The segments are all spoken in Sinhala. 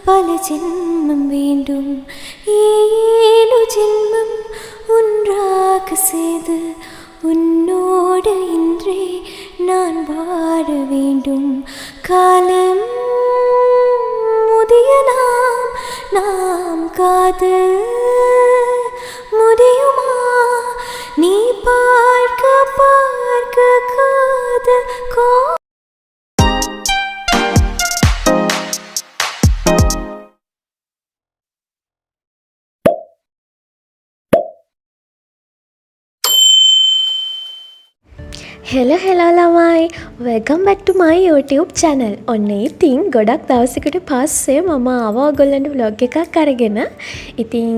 பல ஜென்மம் வேண்டும். 7 ஜென்மம் ஒன்றாக செய்து உன்னோடு இன்றே நான் வாழ வேண்டும். காலம் முதியலாம் நாம் காதல் முடியுமா? நீ பார்க்க பார்க்க காதல் හෙල හෙලාලාමයි welcome back to my YouTube channel. ඔන්න ඉතින් ගොඩක් දවසකට පස්සේ මම ආවා ඔයගොල්ලන්ට vlog එකක් අරගෙන. ඉතින්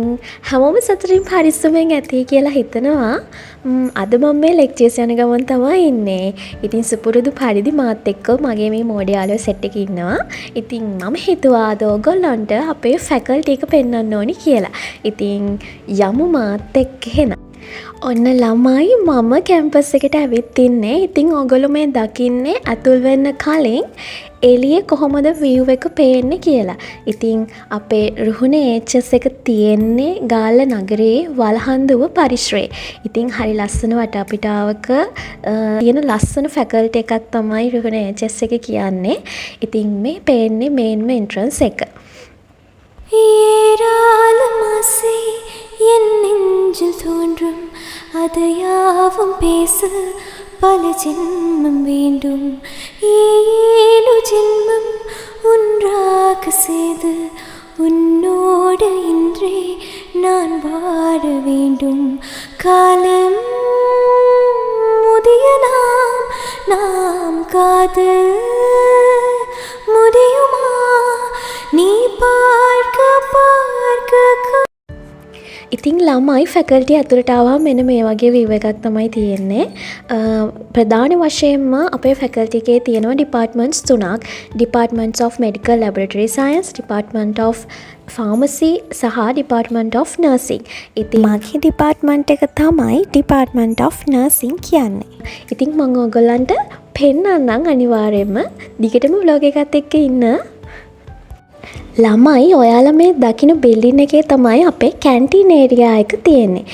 හැමෝම සතුටින් පරිස්සමෙන් ඇති කියලා හිතනවා. අද මම මේ ලෙක්චර්ස් යන ගමන් තමයි ඉන්නේ. ඉතින් සුපුරුදු පරිදි මාත් එක්ක මගේ මේ මෝඩ යාළුවෝ සෙට් එකේ ඉන්නවා. ඉතින් මම හිතුවා අද ඔයගොල්ලන්ට අපේ ෆැකල්ටි එක පෙන්වන්න ඕනි කියලා. ඉතින් යමු මාත් එක්ක එහෙනම්. ඔන්න ළමයි මම කැම්පස් එකට ඇවිත් ඉන්නේ. ඉතින් ඔයගොල්ලෝ මේ දකින්නේ ඇතුල් වෙන්න කලින් එළියේ කොහොමද view එක පේන්නේ කියලා. ඉතින් අපේ රුහුණේ HS එක තියෙන්නේ ගාල්ල නගරයේ වලහන්දුව පරිශ්‍රයේ. ඉතින් හරි ලස්සන වටාපිටාවක තියෙන ලස්සන ෆැකල්ටි එකක් තමයි රුහුණේ HS එක කියන්නේ. ඉතින් මේ පේන්නේ මේන්ම එන්ට්‍රන්ස් එක. ஏராளமாசை என் நெஞ்சில் தோன்றும் அதையாவும் பேச பல ஜென்மம் வேண்டும். 7 ஜென்மம் ஒன்றாக செய்து உன்னோடு இன்றே நான் வாழ வேண்டும். காலம் முதியலாம் நாம் காதல் முடியுமா? நீ பார்க்க பார்க்க ඉතින් ළමයි ෆැකල්ටි ඇතුළට ආවම මෙන්න මේ වගේ view එකක් තමයි තියෙන්නේ. ප්‍රධාන වශයෙන්ම අපේ ෆැකල්ටි එකේ තියෙනවා ඩිපාර්ට්මන්ට්ස් 3ක්. Departments of Medical Laboratory Science, Department of Pharmacy සහ Department of Nursing. ඉතින් මගේ ඩිපාර්ට්මන්ට් එක තමයි Department of Nursing කියන්නේ. ඉතින් මම ඔයගොල්ලන්ට පෙන්නන්නම් අනිවාර්යයෙන්ම. දිගටම vlog එකත් එක්ක ඉන්න. ළමයි ඔයාලා මේ දකින්න බිල්ඩින් එකේ තමයි අපේ කැන්ටීන් ඒරියා එක තියෙන්නේ.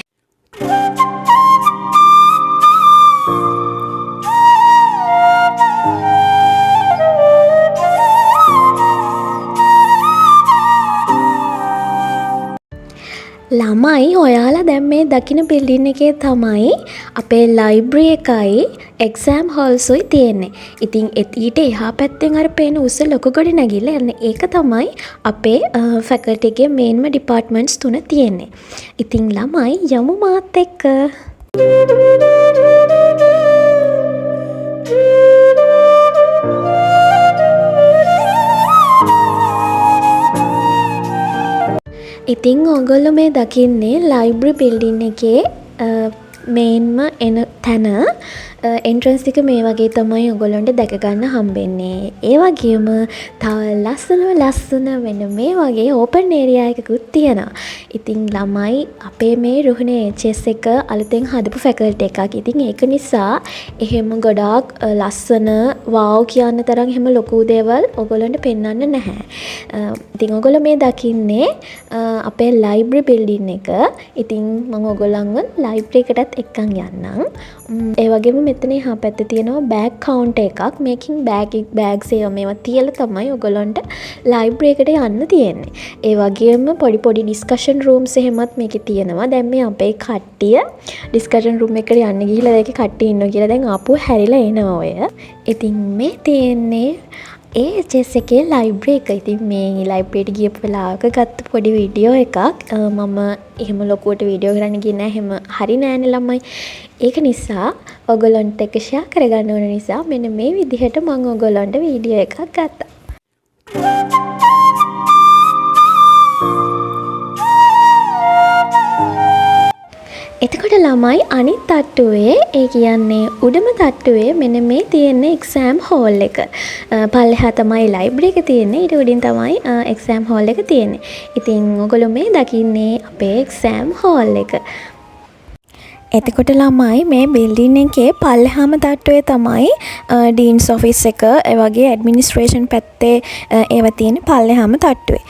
ළමයි ඔයාලා දැන් මේ දකින්න බිල්ඩින් එකේ තමයි අපේ ලයිබ්‍රරි එකයි එක්සෑම් හෝල්සුයි තියෙන්නේ. ඉතින් ඊට එහා පැත්තෙන් අර පේන උස ලොකු ගොඩනැගිල්ල යන්නේ ඒක තමයි අපේ ෆැකල්ටි එකේ මේන්ම ඩිපාර්ට්මන්ට්ස් 3 තියෙන්නේ. ඉතින් ළමයි යමු මාත් එක්ක. ඉතින් ඔයගොල්ලෝ මේ දකින්නේ ලයිබ්‍රරි බිල්ඩින් එකේ මේන්ම එන තැන. එන්ට්‍රන්ස් එක මේ වගේ තමයි ඔයගොල්ලන්ට දැක ගන්න හම්බෙන්නේ. ඒ වගේම තව ලස්සන වෙන මේ වගේ ඕපන් ඒරියා එකකුත් තියෙනවා. ඉතින් ළමයි අපේ මේ රුහුණේ HS එක අලුතෙන් හදපු ෆැකල්ටි එකක්. ඉතින් ඒක නිසා එහෙම ගොඩාක් ලස්සන වාව් කියන්න තරම් එහෙම ලොකු දේවල් ඔයගොල්ලන්ට පෙන්වන්න නැහැ. ඉතින් ඔයගොල්ලෝ මේ දකින්නේ අපේ ලයිබ්‍රරි බිල්ඩින් එක. ඉතින් මම ඔයගොල්ලන්ව ලයිබ්‍රරි එකටත් එක්කන් යන්නම්. ඒ වගේම මෙතන එහා පැත්තේ තියෙනවා බෑග් කවුන්ටර් එකක්. මේකින් බෑග්ස් මේවා තියලා තමයි ඔයගොල්ලන්ට ලයිබ්‍රරි එකට යන්න තියෙන්නේ. ඒ වගේම පොඩි ඩිස්කෂන් රූම්ස් එහෙමත් මේකේ තියෙනවා. දැන් මේ අපේ කට්ටිය ඩිස්කෂන් රූම් එකට යන්න ගිහිල්ලා ඒකේ කට්ටිය ඉන්නවා කියලා දැන් ආපහු හැරිලා එනවා ඔය. ඉතින් මේ තියෙන්නේ HS එකේ ලයිබ්‍රරි එක. ඉතින් මේ ලයිබ්‍රරියට ගියපු වෙලාවක ගත්ත පොඩි වීඩියෝ එකක්. මම එහෙම ලොකුවට වීඩියෝ කරන්න ගියේ නැහැ. එහෙම හරි නෑනේ ළමයි. ඒක නිසා ඔයගොල්ලන්ට එක ෂෙයා කරගන්න ඕන නිසා මෙන්න මේ විදිහට මම ඔයගොල්ලන්ට වීඩියෝ එකක් ගත්තා. එතකොට ළමයි අනිත් තට්ටුවේ ඒ කියන්නේ උඩම තට්ටුවේ මෙන්න මේ තියෙන එක්සෑම් හෝල් එක. පල්ලෙහා තමයි ලයිබ්‍රරි එක තියෙන්නේ. ඊට උඩින් තමයි එක්සෑම් හෝල් එක තියෙන්නේ. ඉතින් ඔයගොල්ලෝ මේ දකින්නේ අපේ එක්සෑම් හෝල් එක. එතකොට ළමයි මේ බිල්ඩින් එකේ පල්ලෙහාම තට්ටුවේ තමයි ඩීන්ස් ඔෆිස් එක ඒ වගේ ඇඩ්මිනිස්ට්‍රේෂන් පැත්තේ ඒවා තියෙන පල්ලෙහාම තට්ටුවේ.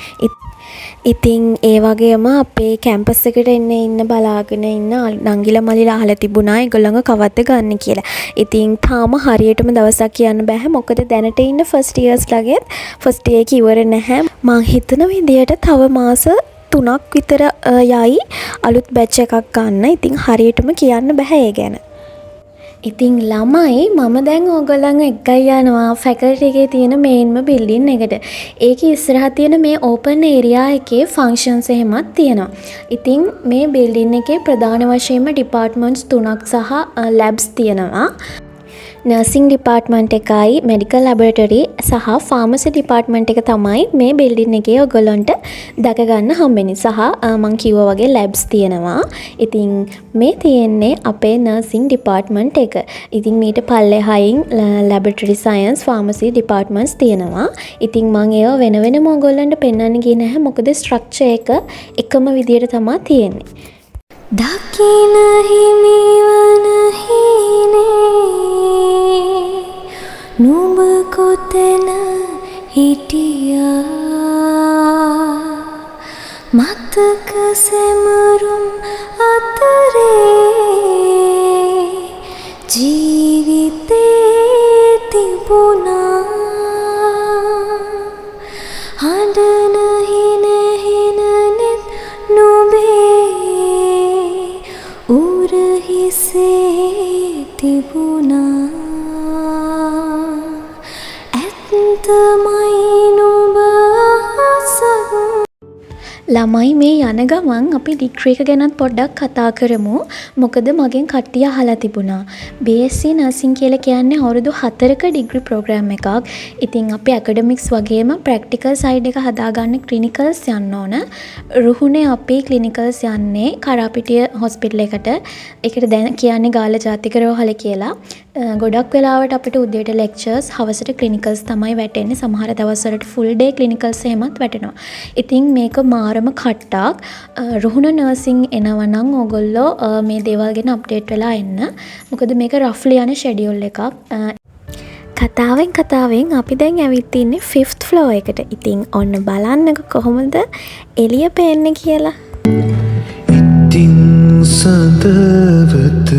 ඉතින් ඒ වගේම අපේ කැම්පස් එකට ඉන්න බලාගෙන ඉන්න නංගිලා මල්ලිලා අහලා තිබුණා ඒගොල්ලන්ව කවද්ද ගන්න කියලා. ඉතින් තාම හරියටම දවසක් කියන්න බෑ. මොකද දැනට ඉන්න ෆස්ට් ඉයර්ස් ලගෙත් ෆස්ට් ඉයර් එක ඉවර නැහැ. මං හිතන විදියට තව මාස 3ක් විතර යයි අලුත් බැච් එකක් ගන්න. ඉතින් හරියටම කියන්න බෑ ඒ ගැන. ඉතින් ළමයි මම දැන් ඕගොල්ලන්ව එක්කයි යනවා ෆැකල්ටි එකේ තියෙන මේන්ම බිල්ඩින් එකට. ඒකේ ඉස්සරහා තියෙන මේ ඕපන් ඒරියා එකේ ෆන්ක්ෂන්ස් එහෙමත් තියෙනවා. ඉතින් මේ බිල්ඩින් එකේ ප්‍රධාන වශයෙන්ම ඩිපාර්ට්මන්ට්ස් 3ක් සහ ලැබ්ස් තියෙනවා. නර්සිං ඩිපාර්ට්මන්ට් එකයි මෙඩිකල් ලැබොරටරි සහ ෆාමසි ඩිපාර්ට්මන්ට් එක තමයි මේ බිල්ඩින් එකේ ඔයගොල්ලන්ට දැක ගන්න හම්බෙන්නේ. සහ මං කිව්වා වගේ ලැබ්ස් තියෙනවා. ඉතින් මේ තියෙන්නේ අපේ නර්සිං ඩිපාර්ට්මන්ට් එක. ඉතින් මීට පල්ලෙහායින් ලැබොරටරි සයන්ස් ෆාමසි ඩිපාර්ට්මන්ට්ස් තියෙනවා. ඉතින් මං ඒවා වෙන වෙනම ඔයගොල්ලන්ට පෙන්වන්න ගියේ නැහැ. මොකද ස්ට්‍රක්චර් එක එකම විදියට තමයි තියෙන්නේ. දකින හිමිවන හිනේ නුඹ කොතැන හිටියා මතක සැමරුම් අතරේ ජීවිතේ තිබුණා හඬන හින හිනනෙත් නුඹේ උරහිසේ තිබුණා ළමයි මේ යන ගමන් අපි ඩිග්‍රී එක ගැනත් පොඩ්ඩක් කතා කරමු. මොකද මගෙන් කට්ටිය අහලා තිබුණා. BSc නර්සිං කියලා කියන්නේ අවුරුදු 4ක ඩිග්‍රී ප්‍රෝග්‍රෑම් එකක්. ඉතින් අපි ඇකඩමික්ස් වගේම ප්‍රැක්ටිකල් සයිඩ් එක හදාගන්න ක්ලිනිකල්ස් යන්න ඕන. රුහුණේ අපි ක්ලිනිකල්ස් යන්නේ කරාපිටිය හොස්පිටල් එකට. ඒකට දැන් කියන්නේ ගාල්ල ජාතික රෝහල කියලා. ගොඩක් වෙලාවට අපිට උදේට ලෙක්චර්ස් හවසට ක්ලිනිකල්ස් තමයි වැටෙන්නේ. සමහර දවස්වලට ෆුල් ඩේ ක්ලිනිකල්ස් එහෙමත් වැටෙනවා. ඉතින් මේක මාරම කට්ටක්. රුහුණ නර්සිං එනවා නම් ඕගොල්ලෝ මේ දේවල් ගැන අප්ඩේට් වෙලා එන්න. මොකද මේක රෆ්ලි යන ෂෙඩියුල් එකක්. කතාවෙන් අපි දැන් ඇවිත් ඉන්නේ 5th floor එකට. ඉතින් ඔන්න බලන්නකො කොහොමද එළිය පේන්නේ කියලා. ඉතින් සඳවත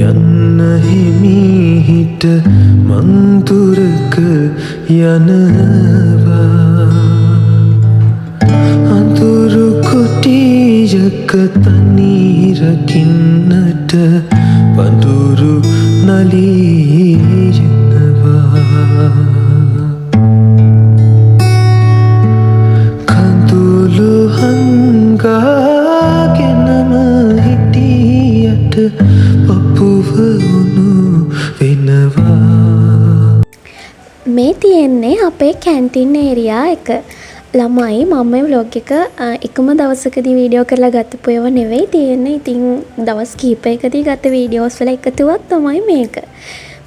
යන්න හිමිහිට මන්තුරක යනවා අඳුරු කුටියක තනිරකින්නට පඳුරු නලියනවා කඳුළු හංගාගෙනම හිටියට පපුව උණු වෙනවා. මේ තියෙන්නේ අපේ කැන්ටින් ඒරියා එක. ළමයි මම මේ vlog එක එකම දවසකදී වීඩියෝ කරලා ගත්තපු ඒවා නෙවෙයි තියෙන්නේ. ඉතින් දවස් කිහිපයකදී ගත්ත වීඩියෝස් වල එකතුවක් තමයි මේක.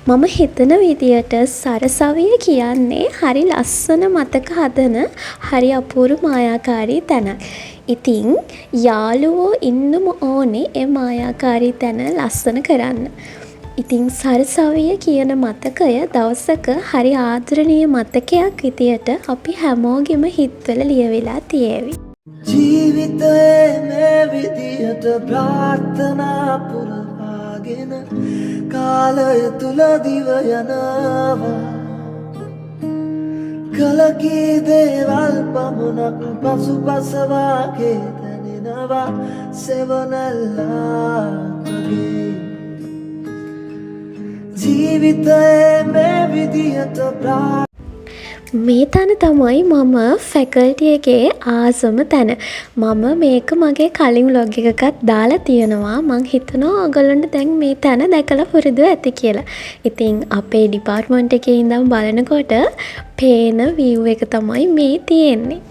මම හිතන විදියට සරසවිය කියන්නේ හරි ලස්සන මතක හදන හරි අපූර්ව මායාකාරී තැනක්. ඉතින් යාළුවෝ ඉන්නම ඕනේ ඒ මායාකාරී තැන ලස්සන කරන්න. ඉතින් සරසවිය කියන මතකය දවසක හරි ආදරණීය මතකයක් විදියට අපි හැමෝගෙම හිත්වල ලියවිලා තියෙවි. ජීවිතයේ මේ විදියට ප්‍රාර්ථනා පුරවාගෙන කාලය තුල දිව යනවා කලකී දේවල් පමණක් පසුපසවාගේ දැනෙනවා සෙවනල්ලාගේ ජීවිතයේ මේ විදියට මේ තැන තමයි මම ෆැකල්ටි එකේ ආසම තැන. මම මේක මගේ කලින් vlog එකකත් දාලා තියෙනවා. මං හිතනවා ඔයගොල්ලන්ට දැන් මේ තැන දැකලා පුරුදු ඇති කියලා. ඉතින් අපේ ඩිපාර්ට්මන්ට් එකේ ඉඳන් බලනකොට පේන view එක තමයි මේ තියෙන්නේ.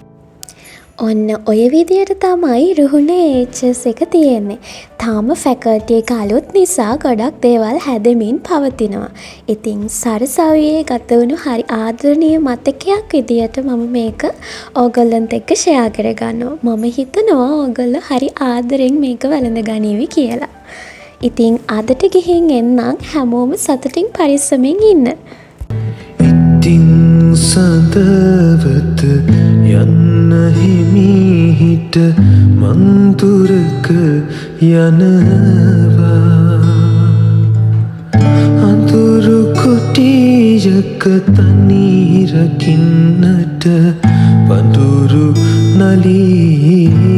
ඔන්න ඔය විදියට තමයි රුහුණේ HS එක තියෙන්නේ. තාම ෆැකල්ටි එක අලුත් නිසා ගොඩක් දේවල් හැදෙමින් පවතිනවා. ඉතින් සරසවියේ ගත වුණු හරි ආදරණීය මතකයක් විදියට මම මේක ඕගොල්ලන්ට එක්ක ෂෙයා කරගන්නවා. මම හිතනවා ඕගොල්ලෝ හරි ආදරෙන් මේක වැළඳ ගනීවි කියලා. ඉතින් අදට ගිහින් එන්නම් හැමෝම සතුටින් පරිස්සමෙන් ඉන්න. ඉතින් සඳවත යන්න හිමිහිට මන්තුරක යනවා අඳුරු කුටියක තනිරකින්නට පඳුරු නලියනවා